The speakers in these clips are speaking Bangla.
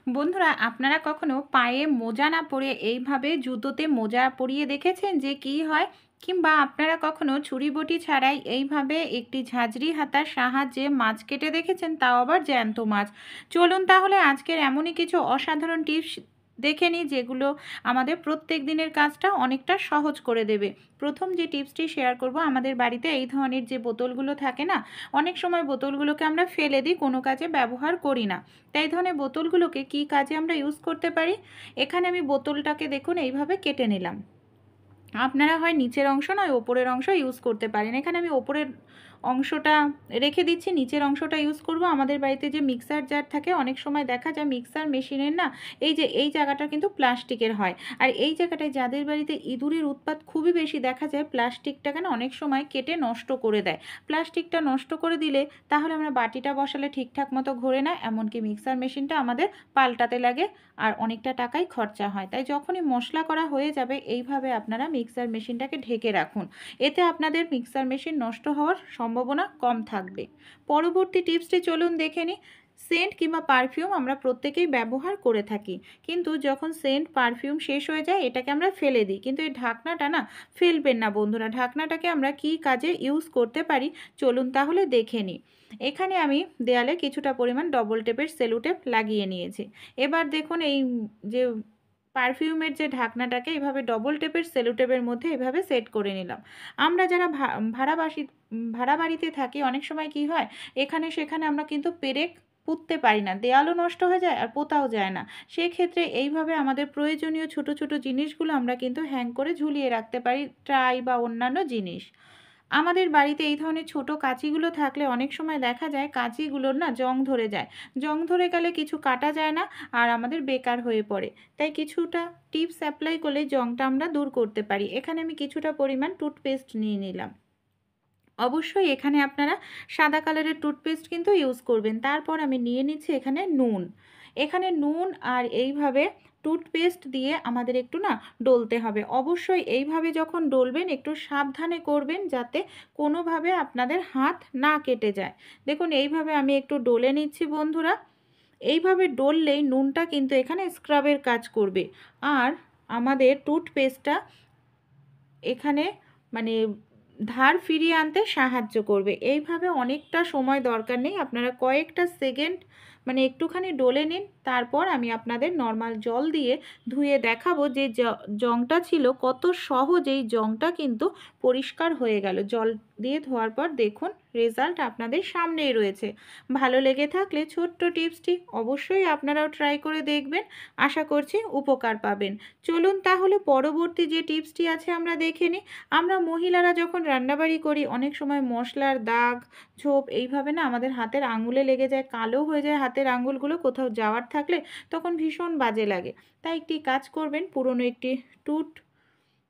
বন্ধুরা, আপনারা কখনো পায়ে মোজা না পরে এইভাবে জুতোতে মোজা পরিয়ে দেখেছেন যে কি হয়? কিংবা আপনারা কখনো ছুরি বটি ছাড়াই এইভাবে একটি ঝাঁঝরি হাতার সাহায্যে মাছ কেটে দেখেছেন, তাও আবার জ্যান্ত মাছ? চলুন তাহলে আজকের এমনই কিছু অসাধারণ টিপস দেখে নিই, যেগুলো আমাদের প্রত্যেক দিনের কাজটা অনেকটা সহজ করে দেবে। প্রথম যে টিপসটি শেয়ার করব, আমাদের বাড়িতে এই ধরনের যে বোতলগুলো থাকে না, অনেক সময় বোতলগুলোকে আমরা ফেলে দিই, কোনো কাজে ব্যবহার করি না। তাই ধরনের বোতলগুলোকে কি কাজে আমরা ইউজ করতে পারি? এখানে আমি বোতলটাকে দেখুন এইভাবে কেটে নিলাম। আপনারা হয় নিচের অংশ নয় ওপরের অংশ ইউজ করতে পারেন। এখানে আমি ওপরের অংশটা রেখে দিচ্ছি, নিচের অংশটা ইউজ করব। আমাদের বাড়িতে যে মিক্সার জার থাকে, অনেক সময় দেখা যায় মিক্সার মেশিনের না এই জায়গাটা কিন্তু প্লাস্টিকের হয়। আর এই জায়গাটায় যাদের বাড়িতে ইঁদুরের উৎপাত খুবই বেশি দেখা যায়, প্লাস্টিকটাকে না অনেক সময় কেটে নষ্ট করে দেয়। প্লাস্টিকটা নষ্ট করে দিলে তাহলে আমরা বাটিটা বসালে ঠিকঠাক মতো ঘোরে না, এমনকি মিক্সার মেশিনটা আমাদের পাল্টাতে লাগে আর অনেকটা টাকাই খরচা হয়। তাই যখনই মশলা করা হয়ে যাবে, এইভাবে আপনারা মিক্সার মেশিনটাকে ঢেকে রাখুন। এতে আপনাদের মিক্সার মেশিন নষ্ট হওয়ার সম্ভাবনা কম থাকবে। পরবর্তী টিপসটি চলুন দেখে নিই। সেন্ট কিংবা পারফিউম আমরা প্রত্যেকেই ব্যবহার করে থাকি, কিন্তু যখন সেন্ট পারফিউম শেষ হয়ে যায় এটাকে আমরা ফেলে দিই, কিন্তু এই ঢাকনাটা না ফেলবেন না বন্ধুরা। ঢাকনাটাকে আমরা কি কাজে ইউজ করতে পারি চলুন তাহলে দেখে নিই। এখানে আমি দেয়ালে কিছুটা পরিমাণ ডবল টেপের সেলো টেপ লাগিয়ে নিয়েছি। এবার দেখুন এই যে পারফিউমের যে ঢাকনাটাকে এভাবে ডবল টেপের সেলো টেপের মধ্যে এভাবে সেট করে নিলাম। আমরা যারা ভাড়া বাড়িতে থাকি, অনেক সময় কি হয়, এখানে সেখানে আমরা কিন্তু পেরেক পুঁততে পারি না, দেয়ালও নষ্ট হয়ে যায় আর পোতাও যায় না। সেক্ষেত্রে এইভাবে আমাদের প্রয়োজনীয় ছোট ছোট জিনিসগুলো আমরা কিন্তু হ্যাং করে ঝুলিয়ে রাখতে পারি, ট্রাই বা অন্যান্য জিনিস। আমাদের বাড়িতে এই ধরনের ছোট কাঁচিগুলো থাকলে অনেক সময় দেখা যায় কাঁচিগুলোর না জং ধরে যায়। জং ধরে গেলে কিছু কাটা যায় না আর আমাদের বেকার হয়ে পড়ে। তাই কিছুটা টিপস অ্যাপ্লাই করলে জংটা আমরা দূর করতে পারি। এখানে আমি কিছুটা পরিমাণ টুথপেস্ট নিয়ে নিলাম। অবশ্যই এখানে আপনারা সাদা কালারের টুথপেস্ট কিন্তু ইউজ করবেন। তারপর আমি নিয়ে নিচ্ছি এখানে নুন। এখানে নুন আর এইভাবে টুথপেস্ট দিয়ে আমাদের একটু না ডলতে হবে। অবশ্যই এইভাবে যখন ডলবেন একটু সাবধানে করবেন, যাতে কোনোভাবে আপনাদের হাত না কেটে যায়। দেখুন এইভাবে আমি একটু ডলে নিচ্ছি বন্ধুরা। এইভাবে ডললেই নুনটা কিন্তু এখানে স্ক্রাবের কাজ করবে আর আমাদের টুথপেস্টটা এখানে মানে ধার ফিরিয়ে আনতে সাহায্য করবে। এইভাবে অনেকটা সময় দরকার নেই, আপনারা কয়েকটা সেকেন্ড একটুখানি ডলে নিন। তারপর আমি আপনাদের নর্মাল জল দিয়ে ধুয়ে দেখাবো যে জংটা ছিল কত সহজেই জংটা কিন্তু পরিষ্কার হয়ে গেল। জল দিয়ে ধোয়ার পর দেখুন রেজাল্ট আপনাদের সামনেই রয়েছে। ভালো লেগে থাকলে ছোট্ট টিপসটি অবশ্যই আপনারাও ট্রাই করে দেখবেন, আশা করছি উপকার পাবেন। চলুন তাহলে পরবর্তী যে টিপসটি আছে আমরা দেখে নিই। আমরা মহিলারা যখন রান্নাবাড়ি করি, অনেক সময় মশলার দাগ ঝোপ এইভাবে না আমাদের হাতের আঙুলে লেগে যায়, কালো হয়ে যায় হাতের আঙুলগুলো কোথাও যাওয়ার থাকলে, তখন ভীষণ বাজে লাগে। তাই একটি কাজ করবেন, পুরনো একটি টুথ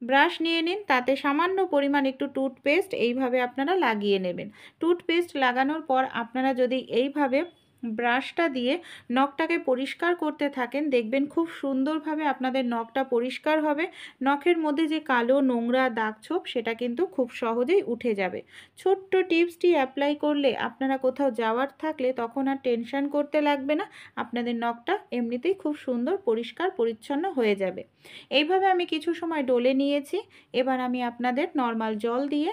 ব্রাশ নিয়ে নিন, তাতে সামান্য পরিমাণ একটু টুথপেস্ট এইভাবে আপনারা লাগিয়ে নেবেন। টুথপেস্ট লাগানোর পর আপনারা যদি এইভাবে ব্রাশটা দিয়ে নখটাকে পরিষ্কার করতে থাকেন, দেখবেন খুব সুন্দরভাবে আপনাদের নখটা পরিষ্কার হবে। নখের মধ্যে যে কালো নোংরা দাগ ছোপ সেটা কিন্তু খুব সহজেই উঠে যাবে। ছোট্ট টিপসটি অ্যাপ্লাই করলে আপনারা কোথাও যাওয়ার থাকলে তখন আর টেনশন করতে লাগবে না, আপনাদের নখটা এমনিতেই খুব সুন্দর পরিষ্কার পরিচ্ছন্ন হয়ে যাবে। এইভাবে আমি কিছু সময় ডলে নিয়েছি। এবার আমি আপনাদের নর্মাল জল দিয়ে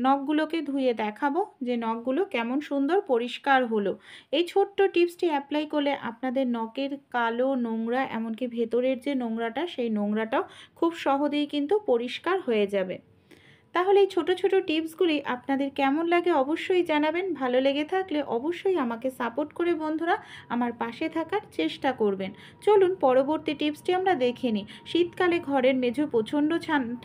নখগুলোকে ধুয়ে দেখাবো যে নখগুলো কেমন সুন্দর পরিষ্কার হলো। এই ছোট্ট টিপসটি অ্যাপ্লাই করলে আপনাদের নখের কালো নোংরা, এমনকি ভেতরের যে নোংরাটা, সেই নোংরাটাও খুব সহজেই কিন্তু পরিষ্কার হয়ে যাবে। তাহলে এই ছোট ছোট টিপসগুলি আপনাদের কেমন লাগে অবশ্যই জানাবেন। ভালো লেগে থাকলে অবশ্যই আমাকে সাপোর্ট করে বন্ধুরা আমার পাশে থাকার চেষ্টা করবেন। চলুন পরবর্তী টিপসটি আমরা দেখে নিই। শীতকালে ঘরের মেঝে প্রচণ্ড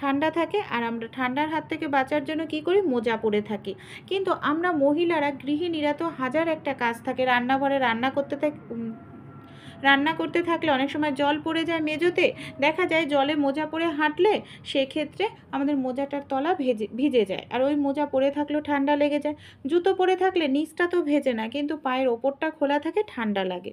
ঠান্ডা থাকে আর আমরা ঠান্ডার হাত থেকে বাঁচার জন্য কি করি, মোজা পরে থাকি। কিন্তু আমরা মহিলারা গৃহিণীরা তো হাজার একটা কাজ থাকে, রান্নাঘরে রান্না করতে থাকলে অনেক সময় জল পড়ে যায় মেঝোতে, দেখা যায় জলে মোজা পরে হাঁটলে সেক্ষেত্রে আমাদের মোজাটার তলা ভিজে যায়, আর ওই মোজা পরে থাকলেও ঠান্ডা লেগে যায়। জুতো পরে থাকলে নিচটা তো ভেজে না, কিন্তু পায়ের ওপরটা খোলা থাকে, ঠান্ডা লাগে।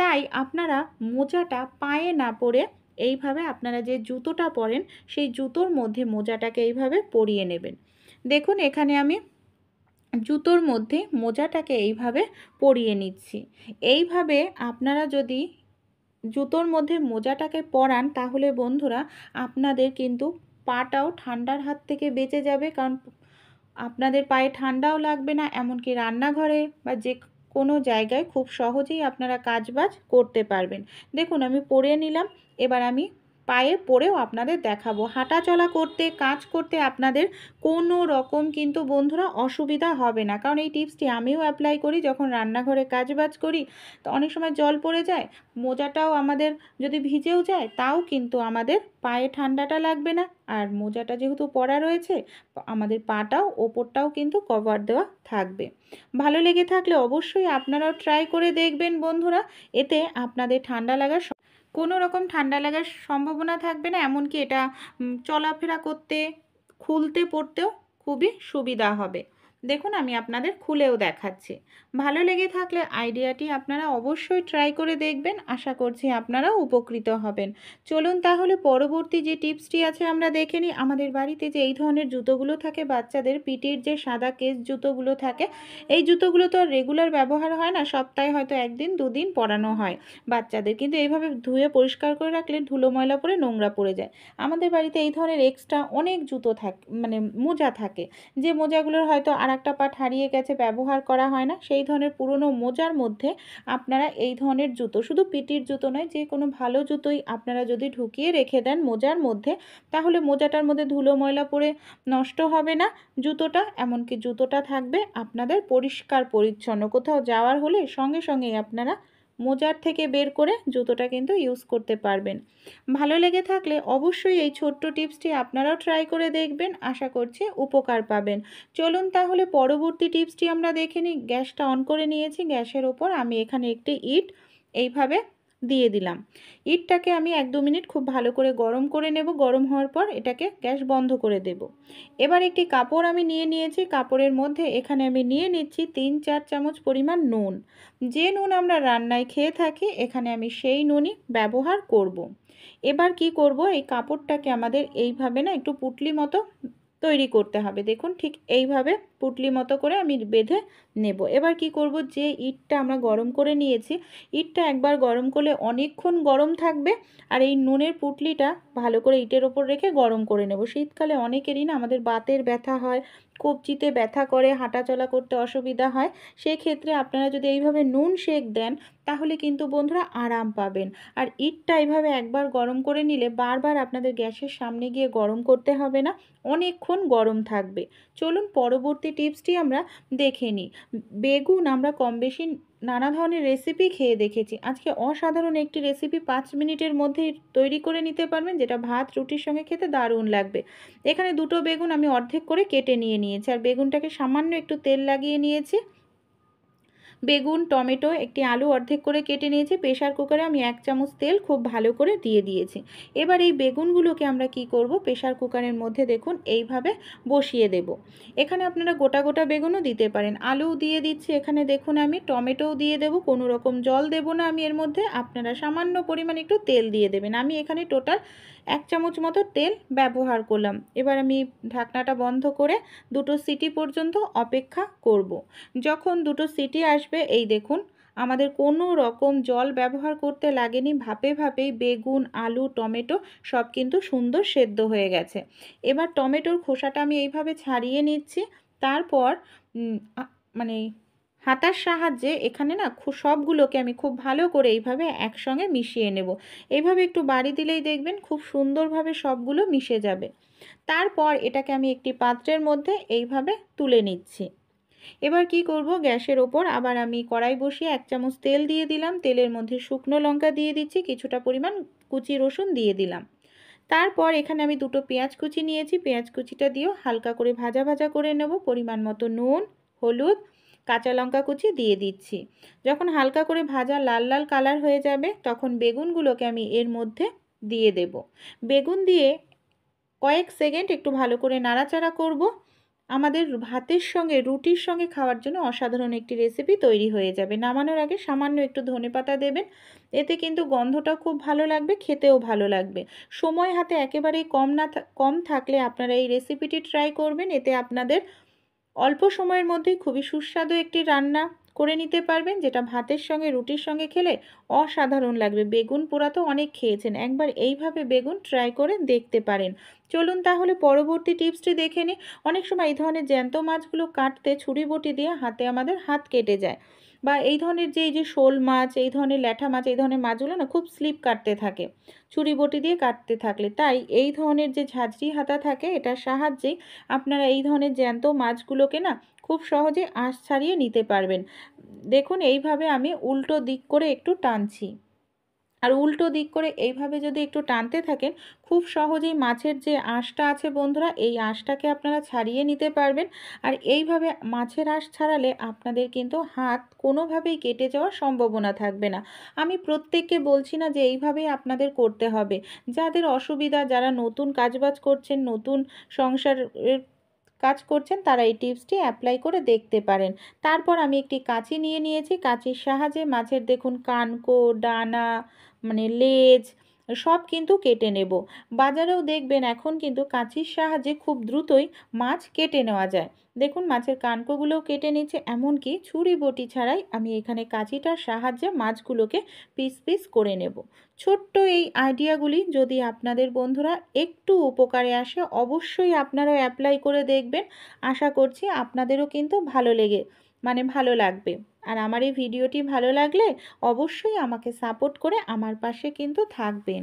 তাই আপনারা মোজাটা পায়ে না পরে এইভাবে আপনারা যে জুতোটা পরেন সেই জুতোর মধ্যে মোজাটাকে এইভাবে পরিয়ে নেবেন। দেখুন এখানে আমি জুতোর মধ্যে মোজাটাকে এইভাবে পরিয়ে নিচ্ছি। এইভাবে আপনারা যদি জুতোর মধ্যে মোজাটাকে পরান তাহলে বন্ধুরা আপনাদের কিন্তু পাটাও ঠান্ডার হাত থেকে বেঁচে যাবে, কারণ আপনাদের পায়ে ঠান্ডাও লাগবে না, এমনকি রান্নাঘরে বা যে কোনো জায়গায় খুব সহজেই আপনারা কাজবাজ করতে পারবেন। দেখুন আমি পরে নিলাম, এবার আমি পায়ে পরেও আপনাদের দেখাবো। হাঁটা চলা করতে, কাজ করতে আপনাদের কোনো রকম কিন্তু বন্ধুরা অসুবিধা হবে না, কারণ এই টিপসটি আমিও অ্যাপ্লাই করি যখন রান্নাঘরে কাজবাজ করি। তো অনেক সময় জল পড়ে যায়, মোজাটাও আমাদের যদি ভিজেও যায় তাও কিন্তু আমাদের পায়ে ঠান্ডাটা লাগবে না, আর মোজাটা যেহেতু পরা রয়েছে আমাদের পাটাও ওপরটাও কিন্তু কভার দেওয়া থাকবে। ভালো লেগে থাকলে অবশ্যই আপনারাও ট্রাই করে দেখবেন বন্ধুরা, এতে আপনাদের ঠান্ডা লাগার কোনো রকম ঠান্ডা লাগার সম্ভাবনা থাকবে না, এমনকি এটা চলাফেরা করতে, খুলতে পড়তেও খুবই সুবিধা হবে। দেখুন আমি আপনাদের খুলেও দেখাচ্ছি। ভালো লেগে থাকলে আইডিয়াটি আপনারা অবশ্যই ট্রাই করে দেখবেন, আশা করছি আপনারাও উপকৃত হবেন। চলুন তাহলে পরবর্তী যে টিপসটি আছে আমরা দেখে নিই। আমাদের বাড়িতে যে এই ধরনের জুতোগুলো থাকে বাচ্চাদের, পিটির যে সাদা কেস জুতোগুলো থাকে, এই জুতোগুলো তো আর রেগুলার ব্যবহার হয় না, সপ্তাহে হয়তো একদিন দুদিন পরানো হয় বাচ্চাদের, কিন্তু এইভাবে ধুয়ে পরিষ্কার করে রাখলে ধুলো ময়লা পড়ে নোংরা পড়ে যায়। আমাদের বাড়িতে এই ধরনের এক্সট্রা অনেক জুতো থাকে, মানে মোজা থাকে, যে মোজাগুলোর হয়তো আর একটা পার্ট হারিয়ে গেছে, ব্যবহার করা হয় না, সেই ধরনের পুরনো মোজার মধ্যে আপনারা এই ধরনের জুতো, শুধু পিটির জুতো নয়, যে কোনো ভালো জুতোই আপনারা যদি ঢুকিয়ে রেখে দেন মোজার মধ্যে, তাহলে মোজাটার মধ্যে ধুলো ময়লা পড়ে নষ্ট হবে না জুতোটা, এমনকি জুতোটা থাকবে আপনাদের পরিষ্কার পরিচ্ছন্ন। কোথাও যাওয়ার হলে সঙ্গে সঙ্গেই আপনারা মোজার থেকে বের করে জুতোটা কিন্তু ইউজ করতে পারবেন। ভালো লেগে থাকলে অবশ্যই এই ছোট্ট টিপসটি আপনারাও ট্রাই করে দেখবেন, আশা করছি উপকার পাবেন। চলুন তাহলে পরবর্তী টিপসটি আমরা দেখে নিই। গ্যাসটা অন করে নিয়েছি, গ্যাসের ওপর আমি এখানে একটি ইট এইভাবে দিয়ে দিলাম। ইটটাকে আমি 1-2 মিনিট খুব ভালো করে গরম করে নেব। গরম হওয়ার পর এটাকে গ্যাস বন্ধ করে দেব। এবার একটি কাপড় আমি নিয়ে নিয়েছি, কাপড়ের মধ্যে এখানে আমি নিয়ে নিচ্ছি 3-4 চামচ পরিমাণ নুন। যে নুন আমরা রান্নায় খেয়ে থাকি এখানে আমি সেই নুনই ব্যবহার করব। এবার কি করব, এই কাপড়টাকে আমাদের এইভাবে না একটু পুঁটলি মতো তৈরি করতে হবে। দেখুন ঠিক এইভাবে পুঁটলি মতো করে আমি বেঁধে নেব। এবার কি করব, যে ইটটা আমরা গরম করে নিয়েছি, ইটটা একবার গরম করলে অনেকক্ষণ গরম থাকবে, আর এই নুনের পুঁটলিটা ভালো করে ইটের ওপর রেখে গরম করে নেব। শীতকালে অনেকেরই না আমাদের বাতের ব্যথা হয়, কবজিতে ব্যথা করে, হাঁটাচলা করতে অসুবিধা হয়, সেক্ষেত্রে আপনারা যদি এইভাবে নুন সেঁক দেন তাহলে কিন্তু বন্ধুরা আরাম পাবেন। আর ইটটা এইভাবে একবার গরম করে নিলে বারবার আপনাদের গ্যাসের সামনে গিয়ে গরম করতে হবে না, অনেকক্ষণ গরম থাকবে। চলুন পরবর্তী টিপসটি আমরা দেখে নিই। বেগুন আমরা কম বেশি নানা ধরনের রেসিপি খেয়ে দেখেছি, আজকে অসাধারণ একটি রেসিপি 5 মিনিটের মধ্যেই তৈরি করে নিতে পারবেন, যেটা ভাত রুটির সঙ্গে খেতে দারুণ লাগবে। এখানে দুটো বেগুন আমি অর্ধেক করে কেটে নিয়েছি, আর বেগুনটাকে সামান্য একটু তেল লাগিয়ে নিয়েছি। বেগুন, টমেটো, একটি আলু অর্ধেক করে কেটে নিয়েছি। প্রেশার কুকারে আমি 1 চামচ তেল খুব ভালো করে দিয়ে দিয়েছি। এবার এই বেগুনগুলোকে আমরা কি করব, প্রেশার কুকারের মধ্যে দেখুন এইভাবে বসিয়ে দেব। এখানে আপনারা গোটা গোটা বেগুনও দিতে পারেন, আলুও দিয়ে দিচ্ছি এখানে, দেখুন আমি টমেটোও দিয়ে দেব, কোনো রকম জল দেব না আমি এর মধ্যে, আপনারা সামান্য পরিমাণ একটু তেল দিয়ে দেবেন। আমি এখানে টোটাল 1 চামচ মতো তেল ব্যবহার করলাম। এবার আমি ঢাকনাটা বন্ধ করে 2টো সিটি পর্যন্ত অপেক্ষা করব। যখন 2টো সিটি আসবে, এই দেখুন আমাদের কোনো রকম জল ব্যবহার করতে লাগেনি, ভাপে ভাপেই বেগুন, আলু, টমেটো সব কিন্তু সুন্দর সেদ্ধ হয়ে গেছে। এবার টমেটোর খোসাটা আমি এইভাবে ছাড়িয়ে নিচ্ছি, তারপর মানে হাতার সাহায্যে এখানে না সবগুলোকে আমি খুব ভালো করে এইভাবে একসঙ্গে মিশিয়ে নেব। এইভাবে একটু বাড়ি দিলেই দেখবেন খুব সুন্দরভাবে সবগুলো মিশে যাবে। তারপর এটাকে আমি একটি পাত্রের মধ্যে এইভাবে তুলে নিচ্ছি। এবার কি করব, গ্যাসের ওপর আবার আমি কড়াই বসিয়ে 1 চামচ তেল দিয়ে দিলাম। তেলের মধ্যে শুকনো লঙ্কা দিয়ে দিচ্ছি, কিছুটা পরিমাণ কুচি রসুন দিয়ে দিলাম। তারপর এখানে আমি 2টো পেঁয়াজ কুচি নিয়েছি, পেঁয়াজ কুচিটা দিয়েও হালকা করে ভাজা ভাজা করে নেব। পরিমাণ মতো নুন, হলুদ, কাঁচা লঙ্কা কুচি দিয়ে দিচ্ছি। যখন হালকা করে ভাজা লাল লাল কালার হয়ে যাবে তখন বেগুনগুলোকে আমি এর মধ্যে দিয়ে দেব। বেগুন দিয়ে কয়েক সেকেন্ড একটু ভালো করে নাড়াচাড়া করব। আমাদের ভাতের সঙ্গে, রুটির সঙ্গে খাওয়ার জন্য অসাধারণ একটি রেসিপি তৈরি হয়ে যাবে। নামানোর আগে সামান্য একটু ধনেপাতা দেবেন, এতে কিন্তু গন্ধটাও খুব ভালো লাগবে, খেতেও ভালো লাগবে। সময় হাতে একেবারেই কম থাকলে আপনারা এই রেসিপিটি ট্রাই করবেন, এতে আপনাদের অল্প সময়ের মধ্যেই খুবই সুস্বাদু একটি রান্না করে নিতে পারবেন, যেটা ভাতের সঙ্গে রুটির সঙ্গে খেলে অসাধারণ লাগবে। বেগুন পোড়া তো অনেক খেয়েছেন, একবার এইভাবে বেগুন ট্রাই করে দেখতে পারেন। চলুন তাহলে পরবর্তী টিপসটি দেখে নিই। অনেক সময় এই ধরনের জ্যান্ত মাছগুলো কাটতে ছুরি বটি দিয়ে হাতে আমাদের হাত কেটে যায়, বা এই ধরনের যে এই যে শোল মাছ, এই ধরনের ল্যাঠা মাছ, এই ধরনের মাছগুলো না খুব স্লিপ কাটতে থাকে ছুরি বটি দিয়ে কাটতে থাকলে। তাই এই ধরনের যে ঝাঁঝরি হাতা থাকে, এটার সাহায্যেই আপনারা এই ধরনের জ্যান্ত মাছগুলোকে না খুব সহজে আঁশ ছাড়িয়ে নিতে পারবেন। দেখুন এইভাবে আমি উল্টো দিক করে একটু টানছি, আর উল্টো দিক করে এইভাবে যদি একটু টানতে থাকেন, খুব সহজেই মাছের যে আঁশটা আছে বন্ধুরা, এই আঁশটাকে আপনারা ছাড়িয়ে নিতে পারবেন। আর এইভাবে মাছের আঁশ ছাড়ালে আপনাদের কিন্তু হাত কোনোভাবেই কেটে যাওয়ার সম্ভাবনা থাকবে না। আমি প্রত্যেককে বলছি না যে এইভাবেই আপনাদের করতে হবে। যাদের অসুবিধা, যারা নতুন কাজবাজ করছেন, নতুন সংসারের কাজ করছেন, তারা এই টিপসটি অ্যাপ্লাই করে দেখতে পারেন। তারপর আমি একটি কাঁচি নিয়ে নিয়েছি, কাঁচির সাহায্যে মাছের দেখুন কানকো, ডানা, মানে লেজ সব কিন্তু কেটে নেব। বাজারেও দেখবেন এখন কিন্তু কাঁচির সাহায্যে খুব দ্রুতই মাছ কেটে নেওয়া যায়। দেখুন মাছের কানকোগুলোও কেটে নিচ্ছে, এমনকি ছুরি বটি ছাড়াই আমি এখানে কাঁচিটার সাহায্যে মাছগুলোকে পিস পিস করে নেব। ছোট্ট এই আইডিয়াগুলি যদি আপনাদের বন্ধুরা একটু উপকারে আসে, অবশ্যই আপনারাও অ্যাপ্লাই করে দেখবেন। আশা করছি আপনাদেরও কিন্তু ভালো লাগবে। আর আমার এই ভিডিওটি ভালো লাগলে অবশ্যই আমাকে সাপোর্ট করে আমার পাশে কিন্তু থাকবেন।